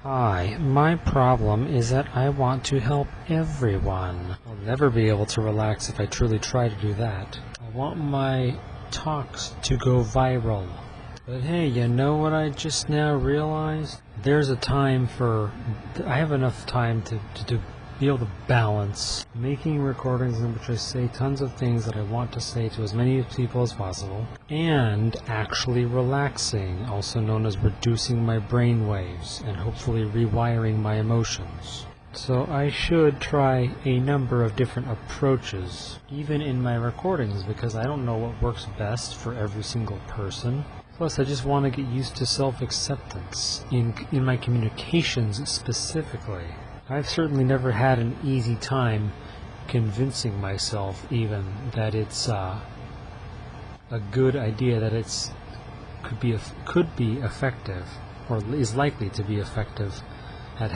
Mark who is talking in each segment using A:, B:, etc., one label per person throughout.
A: Hi, my problem is that I want to help everyone. I'll never be able to relax if I truly try to do that. I want my talks to go viral. But hey, you know what I just now realized? There's a time for... I have enough time to be able to balance making recordings in which I say tons of things that I want to say to as many people as possible, and actually relaxing, also known as reducing my brain waves and hopefully rewiring my emotions. So I should try a number of different approaches, even in my recordings, because I don't know what works best for every single person. Plus, I just want to get used to self-acceptance in my communications specifically. I've certainly never had an easy time convincing myself even that it's a good idea, that it's could be effective, or is likely to be effective at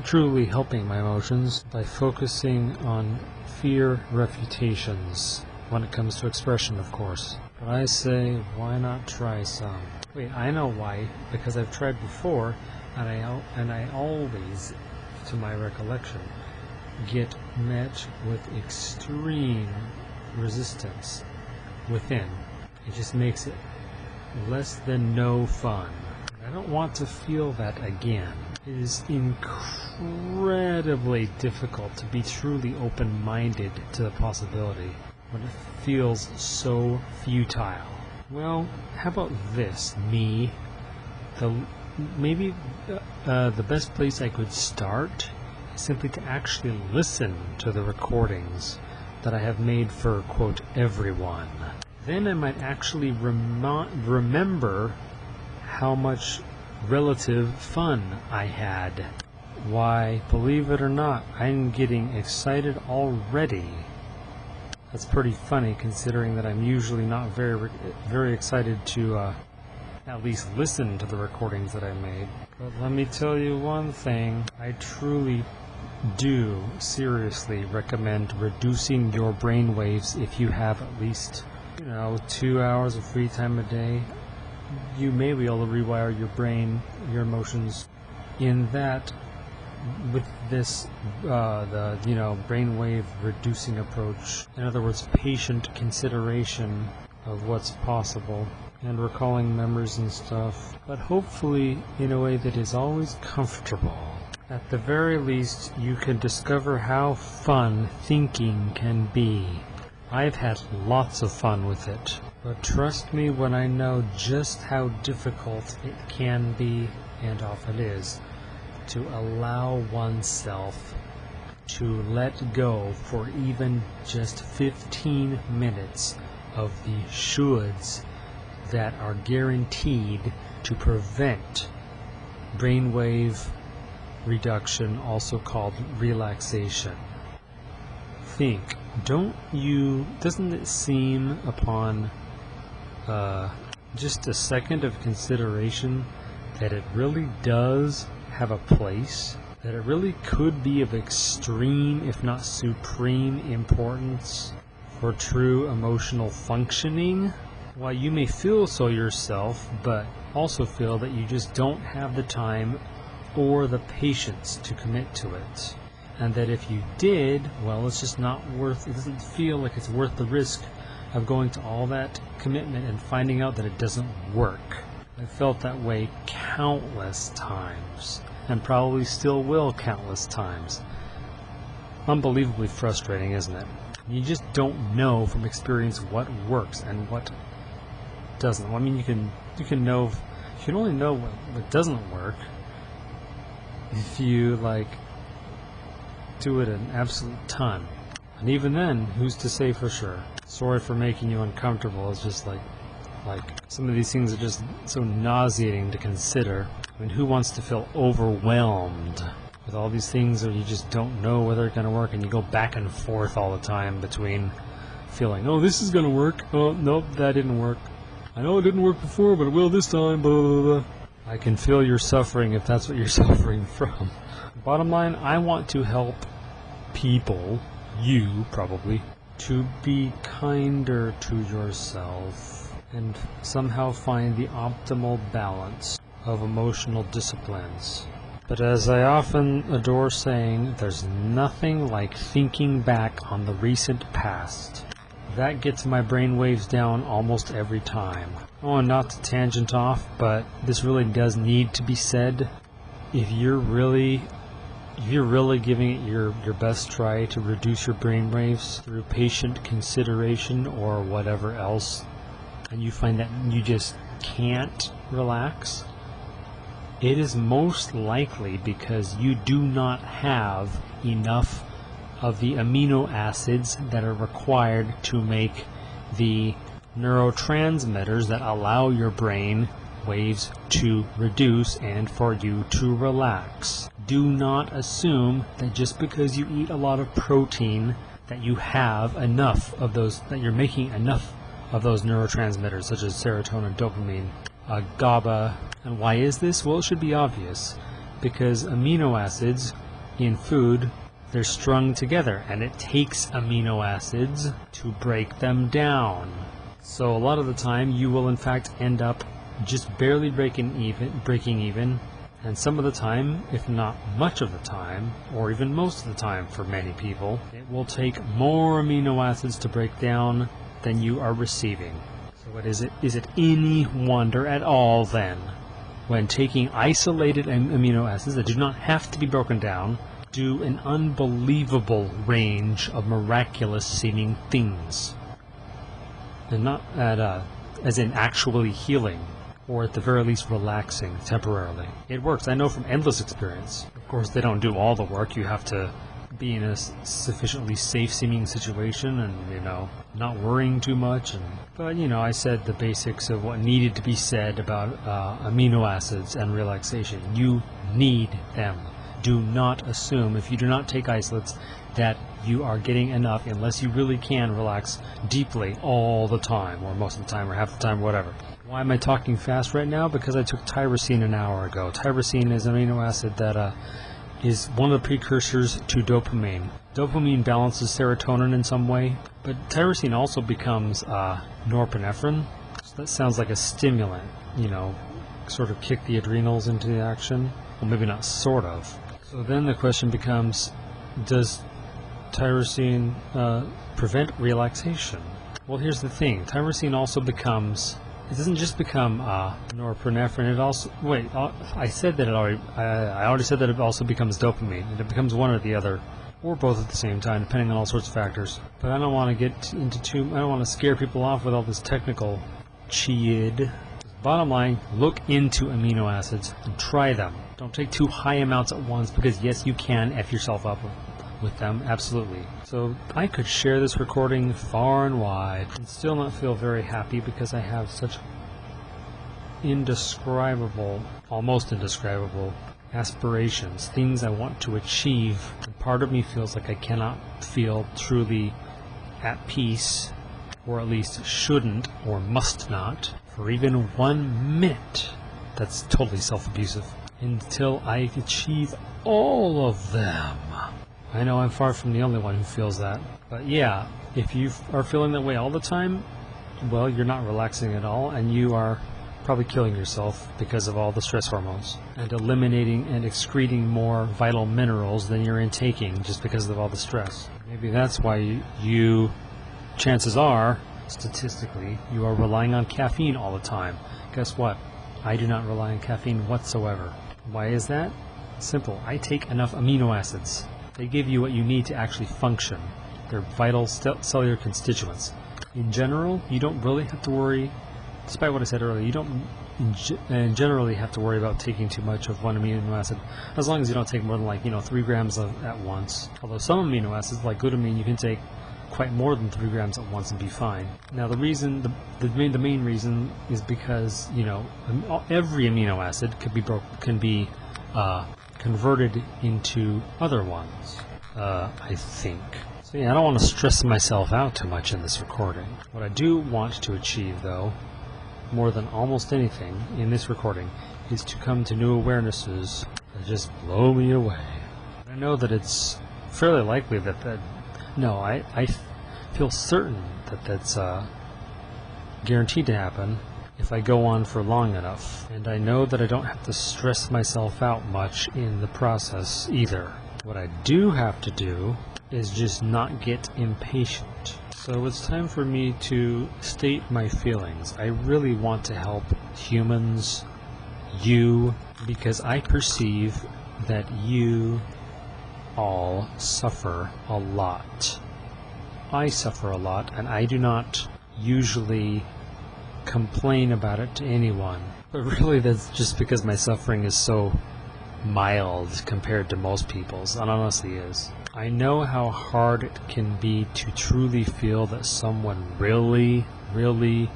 A: truly helping my emotions by focusing on fear refutations when it comes to expression, of course. But I say, why not try some? Wait, I know why, because I've tried before, and I always, to my recollection, get met with extreme resistance within. It just makes it less than no fun. I don't want to feel that again. It is incredibly difficult to be truly open-minded to the possibility when it feels so futile. Well, how about this, me? Maybe the best place I could start is simply to actually listen to the recordings that I have made for, quote, everyone. Then I might actually remember how much relative fun I had. Why, believe it or not, I'm getting excited already. That's pretty funny, considering that I'm usually not very excited to at least listen to the recordings that I made. But let me tell you one thing, I truly do seriously recommend reducing your brain waves if you have at least, 2 hours of free time a day. You may be able to rewire your brain, your emotions, in that with this, brainwave reducing approach. In other words, patient consideration of what's possible and recalling memories and stuff, but hopefully in a way that is always comfortable. At the very least, you can discover how fun thinking can be. I've had lots of fun with it, but trust me when I know just how difficult it can be, and often is, to allow oneself to let go for even just 15 minutes of the shoulds that are guaranteed to prevent brainwave reduction, also called relaxation. Think, doesn't it seem upon just a second of consideration that it really does have a place, that it really could be of extreme, if not supreme, importance for true emotional functioning? While you may feel so yourself, but also feel that you just don't have the time or the patience to commit to it. And that if you did, well, it's just not worth, it doesn't feel like it's worth the risk of going to all that commitment and finding out that it doesn't work. I felt that way countless times, and probably still will countless times. Unbelievably frustrating, isn't it? You just don't know from experience what works and what doesn't. Well, I mean, you can only know what doesn't work if you do it an absolute ton. And even then, who's to say for sure? Sorry for making you uncomfortable. It's just like some of these things are just so nauseating to consider. I mean, who wants to feel overwhelmed with all these things that you just don't know whether they're going to work, and you go back and forth all the time between feeling, oh, this is going to work, oh, nope, that didn't work. I know it didn't work before, but it will this time, blah, blah, blah. I can feel your suffering if that's what you're suffering from. Bottom line, I want to help people, you probably, to be kinder to yourself and somehow find the optimal balance of emotional disciplines. But as I often adore saying, there's nothing like thinking back on the recent past. That gets my brain waves down almost every time. Oh, and not to tangent off, but this really does need to be said. If you're really giving it your best try to reduce your brain waves through patient consideration or whatever else, and you find that you just can't relax, it is most likely because you do not have enough of the amino acids that are required to make the neurotransmitters that allow your brain waves to reduce and for you to relax. Do not assume that just because you eat a lot of protein that you have enough of those, that you're making enough of those neurotransmitters such as serotonin, dopamine, GABA. And why is this? Well, it should be obvious. Because amino acids in food, they're strung together, and it takes amino acids to break them down. So a lot of the time you will in fact end up just barely breaking even, and some of the time, if not much of the time, or even most of the time for many people, it will take more amino acids to break down than you are receiving. So what is it? Is it any wonder at all then, when taking isolated amino acids that do not have to be broken down, do an unbelievable range of miraculous seeming things? And not as in actually healing, or at the very least relaxing temporarily. It works, I know from endless experience. Of course, they don't do all the work. You have to be in a sufficiently safe-seeming situation and, not worrying too much. But, I said the basics of what needed to be said about amino acids and relaxation. You need them. Do not assume, if you do not take isolates, that you are getting enough unless you really can relax deeply all the time, or most of the time, or half the time, or whatever. Why am I talking fast right now? Because I took tyrosine an hour ago. Tyrosine is an amino acid that is one of the precursors to dopamine. Dopamine balances serotonin in some way, but tyrosine also becomes norepinephrine. So that sounds like a stimulant, sort of kick the adrenals into action. Well, maybe not sort of. So then the question becomes, does tyrosine prevent relaxation? Well, here's the thing. Tyrosine also becomes, it doesn't just become norepinephrine, it also, I said that it already, I already said that it also becomes dopamine, and it becomes one or the other, or both at the same time, depending on all sorts of factors. But I don't want to get into I don't want to scare people off with all this technical cheat. Bottom line, look into amino acids and try them. Don't take too high amounts at once, because yes, you can F yourself up with them, absolutely. So I could share this recording far and wide and still not feel very happy, because I have such indescribable, almost indescribable aspirations, things I want to achieve, and part of me feels like I cannot feel truly at peace, or at least shouldn't or must not, for even 1 minute. That's totally self-abusive. Until I achieve all of them. I know I'm far from the only one who feels that. But yeah, if you are feeling that way all the time, well, you're not relaxing at all, and you are probably killing yourself because of all the stress hormones, and eliminating and excreting more vital minerals than you're intaking just because of all the stress. Maybe that's why you chances are, statistically, you are relying on caffeine all the time. Guess what? I do not rely on caffeine whatsoever. Why is that? Simple. I take enough amino acids. They give you what you need to actually function. They're vital cellular constituents. In general, you don't really have to worry, despite what I said earlier, you don't generally have to worry about taking too much of one amino acid, as long as you don't take more than 3 grams at once. Although some amino acids, like glutamine, you can take quite more than 3 grams at once and be fine. Now the reason, the main reason is because, every amino acid can be converted into other ones, I think. So yeah, I don't want to stress myself out too much in this recording. What I do want to achieve, though, more than almost anything in this recording, is to come to new awarenesses that just blow me away. I know that it's fairly likely I feel certain that that's guaranteed to happen if I go on for long enough. And I know that I don't have to stress myself out much in the process either. What I do have to do is just not get impatient. So it's time for me to state my feelings. I really want to help humans, you, because I perceive that you all suffer a lot. I suffer a lot, and I do not usually complain about it to anyone. But really that's just because my suffering is so mild compared to most people's. It honestly is. I know how hard it can be to truly feel that someone really, really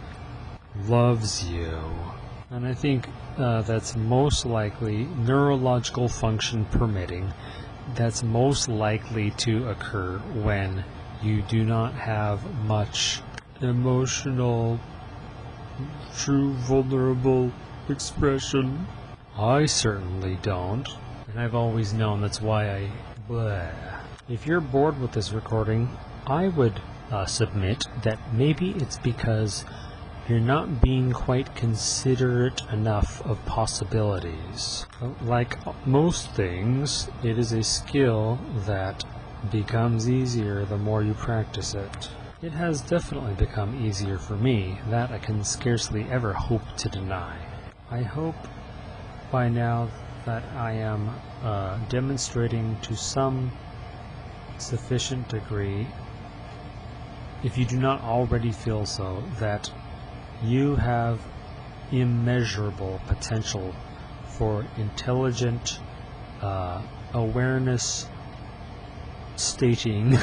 A: loves you. And I think that's most likely, neurological function permitting, that's most likely to occur when you do not have much emotional, true, vulnerable expression. I certainly don't, and I've always known that's why I bleh. If you're bored with this recording, I would submit that maybe it's because you're not being quite considerate enough of possibilities. Like most things, it is a skill that becomes easier the more you practice it. It has definitely become easier for me, that I can scarcely ever hope to deny. I hope by now that I am demonstrating to some sufficient degree, if you do not already feel so, that you have immeasurable potential for intelligent awareness stating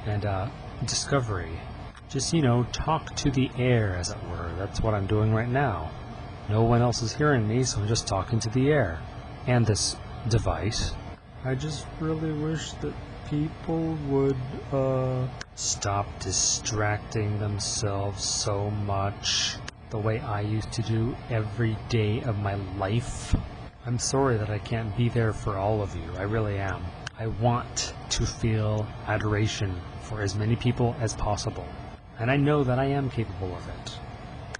A: and discovery. Just, talk to the air, as it were. That's what I'm doing right now. No one else is hearing me, so I'm just talking to the air and this device. I just really wish that people would stop distracting themselves so much the way I used to do every day of my life. I'm sorry that I can't be there for all of you. I really am. I want to feel adoration for as many people as possible, and I know that I am capable of it.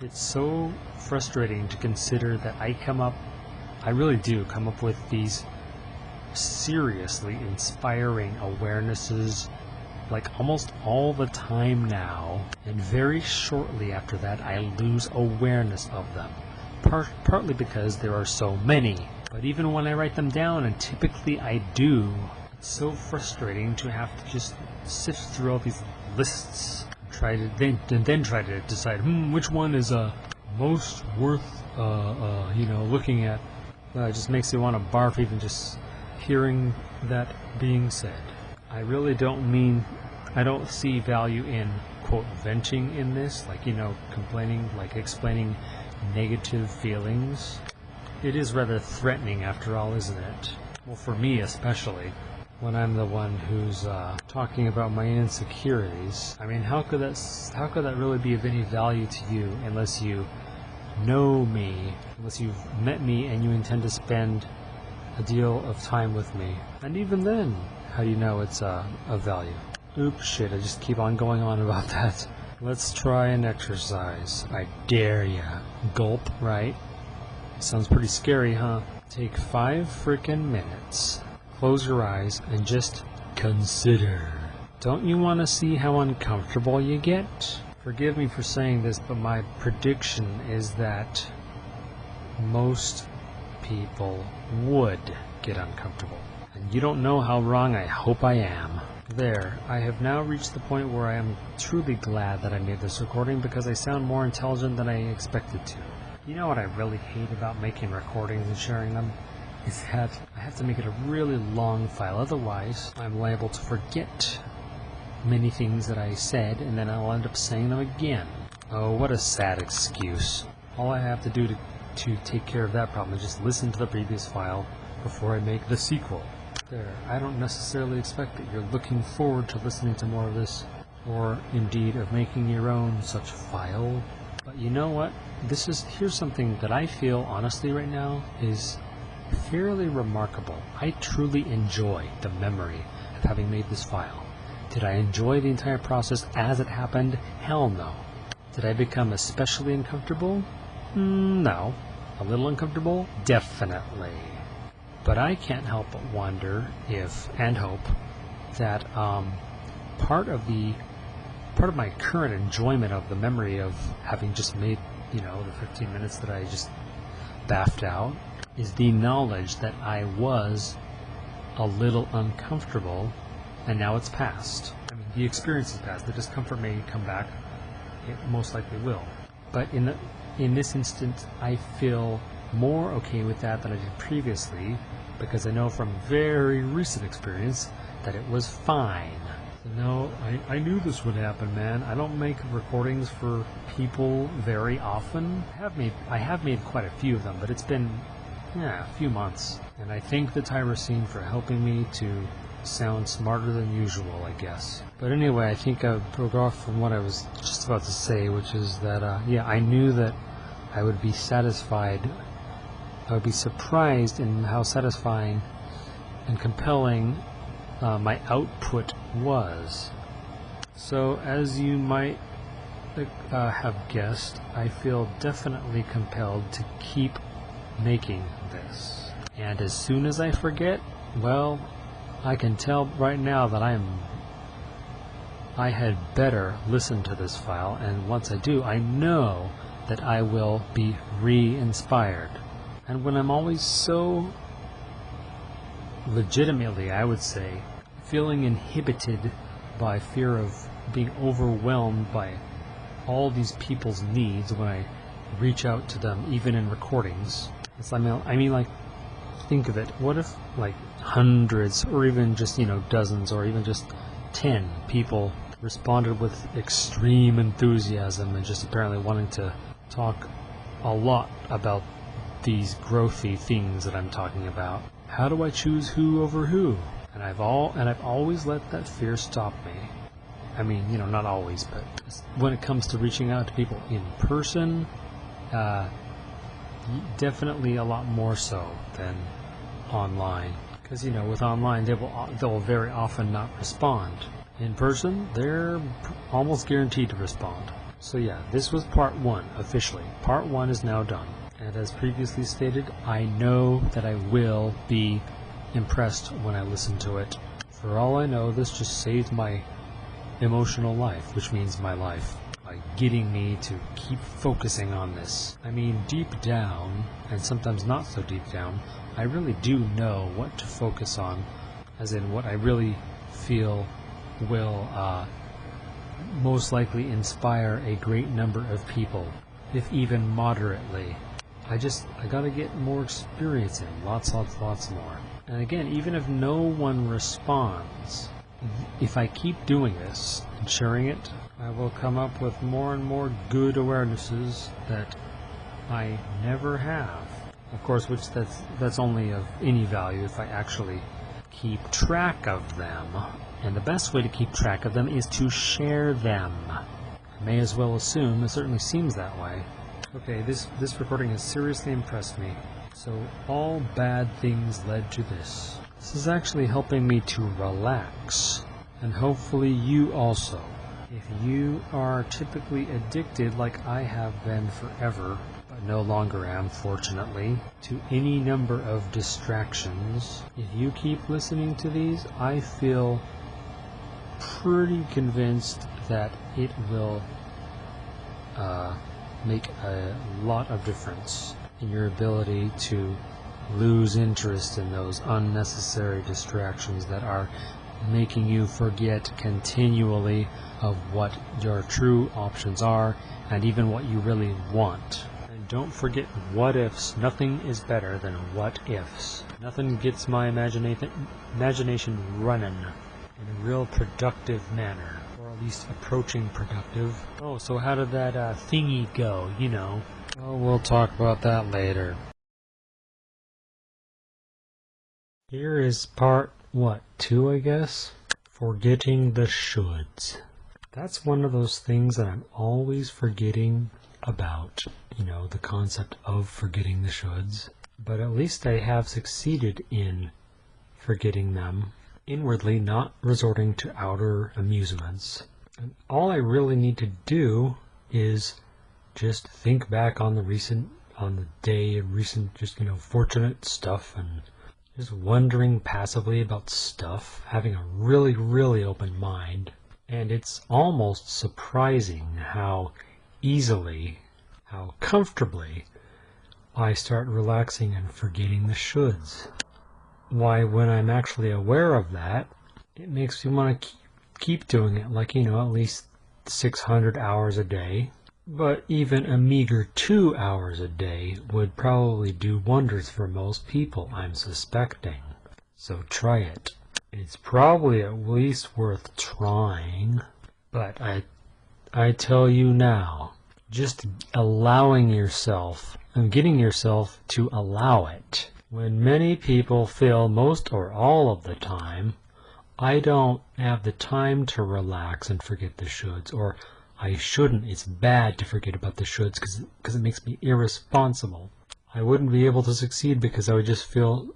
A: It's so frustrating to consider that I really do come up with these seriously inspiring awarenesses like almost all the time now, and very shortly after that I lose awareness of them, partly because there are so many. But even when I write them down, and typically I do, it's so frustrating to have to just sift through all these lists, then try to decide which one is most worth looking at. It just makes me want to barf even just hearing that being said. I really I don't see value in, quote, venting in this, like, complaining, like explaining negative feelings. It is rather threatening after all, isn't it? Well, for me especially, when I'm the one who's talking about my insecurities. I mean, how could that really be of any value to you unless you know me, unless you've met me and you intend to spend a deal of time with me? And even then, how do you know it's of value? Oops, shit, I just keep on going on about that. Let's try an exercise. I dare ya. Gulp, right? Sounds pretty scary, huh? Take 5 frickin' minutes. Close your eyes and just consider. Don't you want to see how uncomfortable you get? Forgive me for saying this, but my prediction is that most people would get uncomfortable. And you don't know how wrong I hope I am. There, I have now reached the point where I am truly glad that I made this recording, because I sound more intelligent than I expected to. You know what I really hate about making recordings and sharing them? Is that I have to make it a really long file, otherwise I'm liable to forget many things that I said, and then I'll end up saying them again. Oh, what a sad excuse. All I have to do to take care of that problem is just listen to the previous file before I make the sequel. There, I don't necessarily expect that you're looking forward to listening to more of this, or indeed of making your own such file. But you know what? Here's something that I feel honestly right now is fairly remarkable. I truly enjoy the memory of having made this file. Did I enjoy the entire process as it happened? Hell no. Did I become especially uncomfortable? No. A little uncomfortable? Definitely. But I can't help but wonder if, and hope, that part of my current enjoyment of the memory of having just made, the 15 minutes that I just baffed out, is the knowledge that I was a little uncomfortable, and now it's past. I mean, the experience is past. The discomfort may come back. It most likely will. But in this instance, I feel more okay with that than I did previously, because I know from very recent experience that it was fine. No, I knew this would happen, man. I don't make recordings for people very often. I have made quite a few of them, but it's been a few months. And I thank the Tyrosine for helping me to sound smarter than usual, I guess. But anyway, I think I broke off from what I was just about to say, which is that, I knew that I would be satisfied. I would be surprised in how satisfying and compelling my output was. So, as you might have guessed, I feel definitely compelled to keep making this. And as soon as I forget, well, I can tell right now that I had better listen to this file, and once I do, I know that I will be re-inspired. And when I'm always so legitimately, I would say, feeling inhibited by fear of being overwhelmed by all these people's needs when I reach out to them, even in recordings. I mean, like, think of it. What if, like, hundreds, or even just, dozens, or even just 10 people responded with extreme enthusiasm and just apparently wanting to talk a lot about these growthy things that I'm talking about? How do I choose who over who? And I've always let that fear stop me. I mean, not always, but when it comes to reaching out to people in person, definitely a lot more so than online. Because, with online, they'll very often not respond. In person, they're almost guaranteed to respond. So yeah, this was part 1, officially. Part 1 is now done. And as previously stated, I know that I will be impressed when I listen to it. For all I know, this just saved my emotional life, which means my life, by getting me to keep focusing on this. I mean, deep down, and sometimes not so deep down, I really do know what to focus on, as in what I really feel will most likely inspire a great number of people, if even moderately. I gotta get more experience in, lots more. And again, even if no one responds, if I keep doing this and sharing it, I will come up with more and more good awarenesses that I never have. Of course, that's only of any value if I actually keep track of them. And the best way to keep track of them is to share them. I may as well assume, it certainly seems that way. Okay, this recording has seriously impressed me. So all bad things led to this. This is actually helping me to relax, and hopefully you also. If you are typically addicted, like I have been forever, but no longer am, fortunately, to any number of distractions, if you keep listening to these, I feel pretty convinced that it will make a lot of difference in your ability to lose interest in those unnecessary distractions that are making you forget continually of what your true options are and even what you really want. And don't forget what ifs. Nothing is better than what ifs. Nothing gets my imagination running in a real productive manner, or at least approaching productive. Oh, so how did that thingy go, Oh, we'll talk about that later. Here is part, 2, I guess? Forgetting the shoulds. That's one of those things that I'm always forgetting about, the concept of forgetting the shoulds. But at least I have succeeded in forgetting them inwardly, not resorting to outer amusements. And all I really need to do is just think back on the day of recent, fortunate stuff, and just wondering passively about stuff, having a really, really open mind. And it's almost surprising how easily, how comfortably I start relaxing and forgetting the shoulds. Why, when I'm actually aware of that, it makes me want to keep doing it, like, at least 600 hours a day. But even a meager 2 hours a day would probably do wonders for most people, I'm suspecting. So try it. It's probably at least worth trying. But I tell you now, just allowing yourself and getting yourself to allow it. When many people fail most or all of the time, I don't have the time to relax and forget the shoulds, or I shouldn't. It's bad to forget about the shoulds because it makes me irresponsible. I wouldn't be able to succeed because I would just feel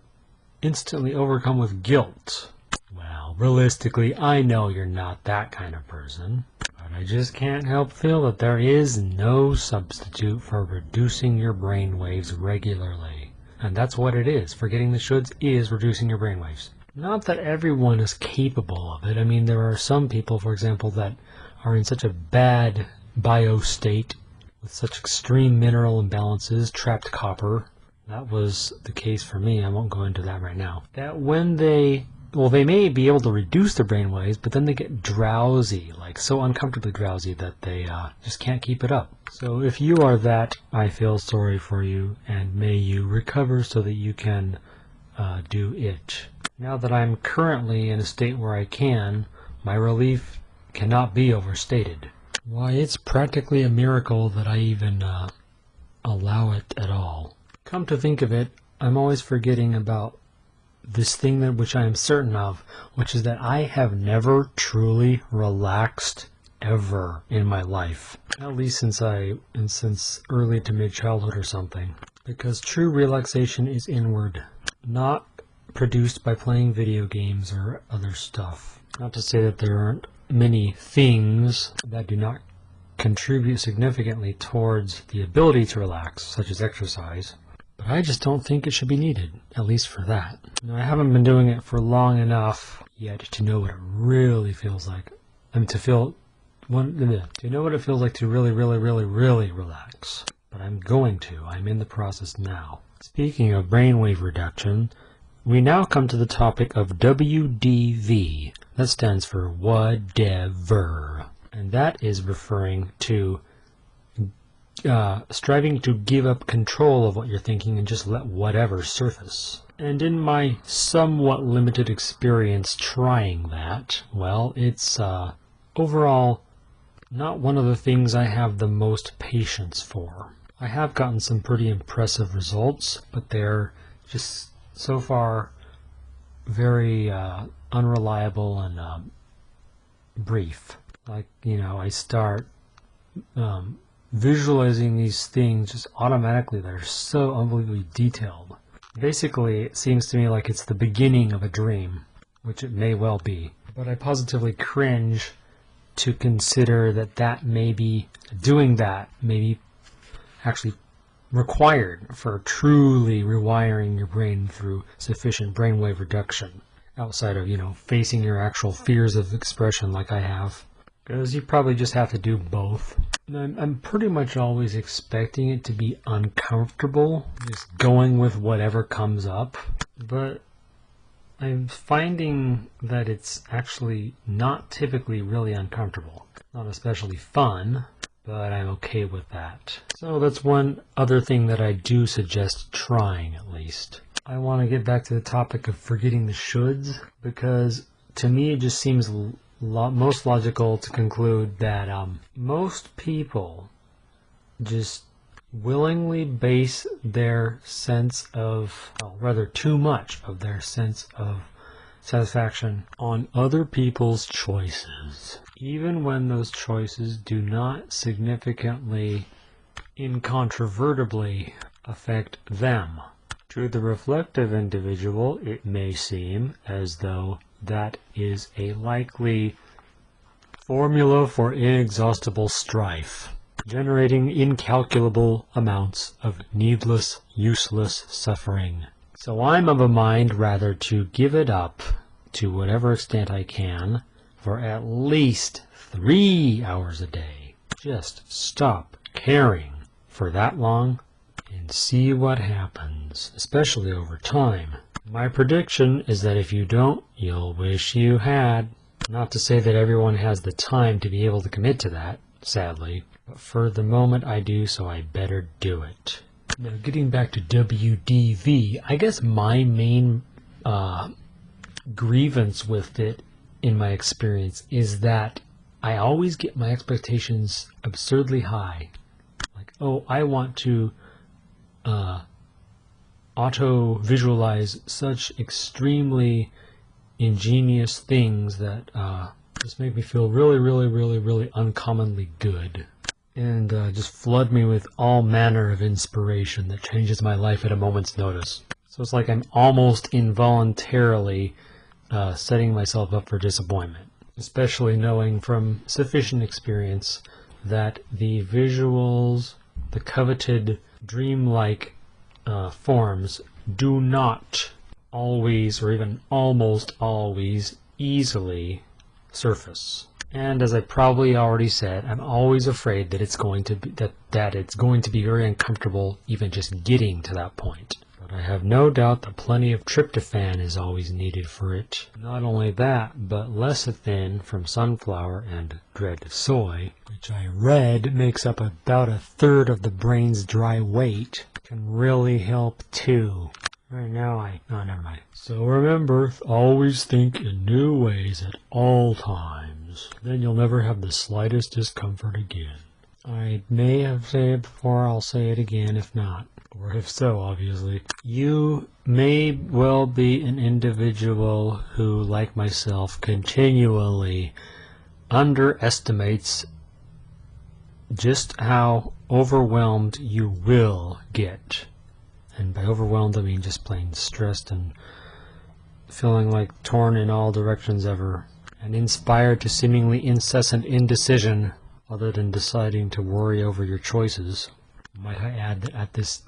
A: instantly overcome with guilt. Well, realistically, I know you're not that kind of person, but I just can't help feel that there is no substitute for reducing your brain waves regularly. And that's what it is. Forgetting the shoulds is reducing your brain waves. Not that everyone is capable of it. I mean, there are some people, for example, that are in such a bad bio state with such extreme mineral imbalances, trapped copper. That was the case for me. I won't go into that right now. That when they may be able to reduce their brain waves, but then they get drowsy, like so uncomfortably drowsy that they just can't keep it up. So if you are that, I feel sorry for you, and may you recover so that you can do it. Now that I'm currently in a state where I can, my relief cannot be overstated. Why, it's practically a miracle that I even allow it at all. Come to think of it, I'm always forgetting about this thing which I am certain of, which is that I have never truly relaxed ever in my life. At least since early to mid-childhood or something. Because true relaxation is inward, not produced by playing video games or other stuff. Not to say that there aren't many things that do not contribute significantly towards the ability to relax, such as exercise. But I just don't think it should be needed, at least for that. Now, I haven't been doing it for long enough yet to know what it really feels like. To know what it feels like to really, really, really, really relax. But I'm going to. I'm in the process now. Speaking of brainwave reduction, we now come to the topic of WDV. That stands for whatever. And that is referring to striving to give up control of what you're thinking and just let whatever surface. And in my somewhat limited experience trying that, well, it's overall not one of the things I have the most patience for. I have gotten some pretty impressive results, but they're just so far very unreliable and brief. Like, I start visualizing these things just automatically. They're so unbelievably detailed. Basically, it seems to me like it's the beginning of a dream, which it may well be. But I positively cringe to consider that doing that may be actually required for truly rewiring your brain through sufficient brainwave reduction, outside of, facing your actual fears of expression like I have. Because you probably just have to do both. I'm pretty much always expecting it to be uncomfortable, just going with whatever comes up. But I'm finding that it's actually not typically really uncomfortable. Not especially fun, but I'm okay with that. So that's one other thing that I do suggest trying, at least. I want to get back to the topic of forgetting the shoulds, because to me it just seems most logical to conclude that most people just willingly base their sense of, rather too much of their sense of satisfaction on other people's choices, even when those choices do not significantly, incontrovertibly affect them. To the reflective individual, it may seem as though that is a likely formula for inexhaustible strife. generating incalculable amounts of needless, useless suffering. So I'm of a mind rather to give it up to whatever extent I can for at least 3 hours a day. Just stop caring for that long and see what happens, especially over time. My prediction is that if you don't, you'll wish you had. Not to say that everyone has the time to be able to commit to that, sadly, but for the moment I do, so I better do it. Now, getting back to WDV, I guess my main grievance with it, in my experience, is that I always get my expectations absurdly high. Like, oh, I want to auto-visualize such extremely ingenious things that just make me feel really uncommonly good. And just flood me with all manner of inspiration that changes my life at a moment's notice. So it's like I'm almost involuntarily setting myself up for disappointment, especially knowing from sufficient experience that the visuals, the coveted dreamlike forms do not always, or even almost always, easily surface. And as I probably already said, I'm always afraid that it's going to be that it's going to be very uncomfortable even just getting to that point. But I have no doubt that plenty of tryptophan is always needed for it. Not only that, but lecithin from sunflower and dread soy, which I read makes up about 1/3 of the brain's dry weight, can really help too. Right now never mind. So remember, always think in new ways at all times. Then you'll never have the slightest discomfort again. I may have said it before, I'll say it again if not. Or if so, obviously. You may well be an individual who, like myself, continually underestimates just how overwhelmed you will get. And by overwhelmed, I mean just plain stressed and feeling like torn in all directions ever, and inspired to seemingly incessant indecision other than deciding to worry over your choices. Might I add that at this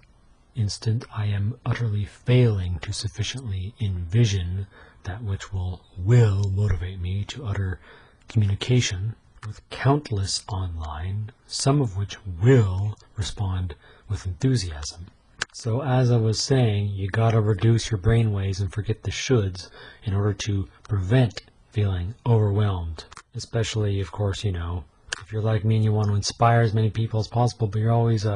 A: instant I am utterly failing to sufficiently envision that which will motivate me to utter communication with countless online, some of which will respond with enthusiasm. So as I was saying, you gotta reduce your brainwaves and forget the shoulds in order to prevent feeling overwhelmed. Especially, of course, if you're like me and you want to inspire as many people as possible, but you're always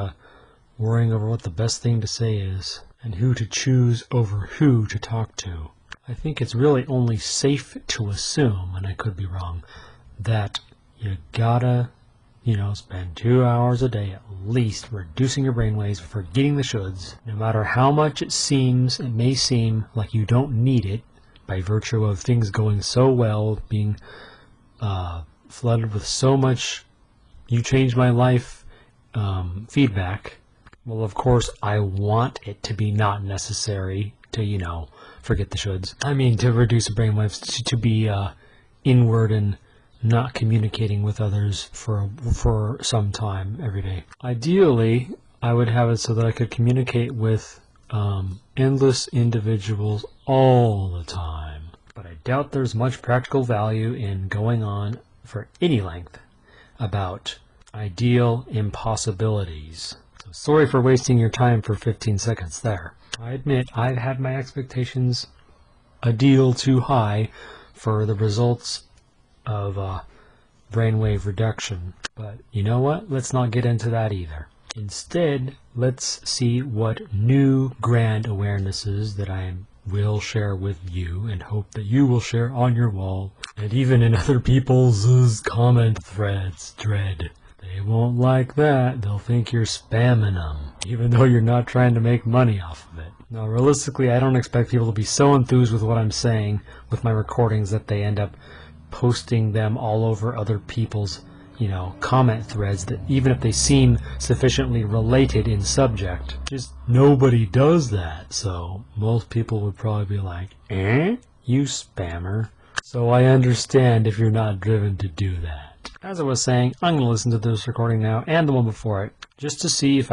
A: worrying over what the best thing to say is and who to choose over who to talk to. I think it's really only safe to assume, and I could be wrong, that you gotta spend 2 hours a day at least reducing your brainwaves, forgetting the shoulds, no matter how much it may seem like you don't need it by virtue of things going so well, being flooded with so much "you changed my life" feedback. Well, of course, I want it to be not necessary to, forget the shoulds. I mean, to reduce the brainwaves, to be inward and not communicating with others for some time every day. Ideally, I would have it so that I could communicate with endless individuals all the time. But I doubt there's much practical value in going on for any length about ideal impossibilities. So sorry for wasting your time for 15 seconds there. I admit I've had my expectations a deal too high for the results of brainwave reduction. But you know what? Let's not get into that either. Instead, let's see what new grand awarenesses that I will share with you and hope that you will share on your wall and even in other people's comment threads. Dread. They won't like that. They'll think you're spamming them, even though you're not trying to make money off of it. Now, realistically, I don't expect people to be so enthused with what I'm saying with my recordings that they end up posting them all over other people's, comment threads, that even if they seem sufficiently related in subject, just nobody does that. So most people would probably be like, you spammer. So I understand if you're not driven to do that. As I was saying, I'm going to listen to this recording now and the one before it, just to see if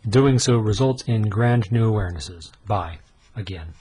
A: doing so results in grand new awarenesses. Bye. Again.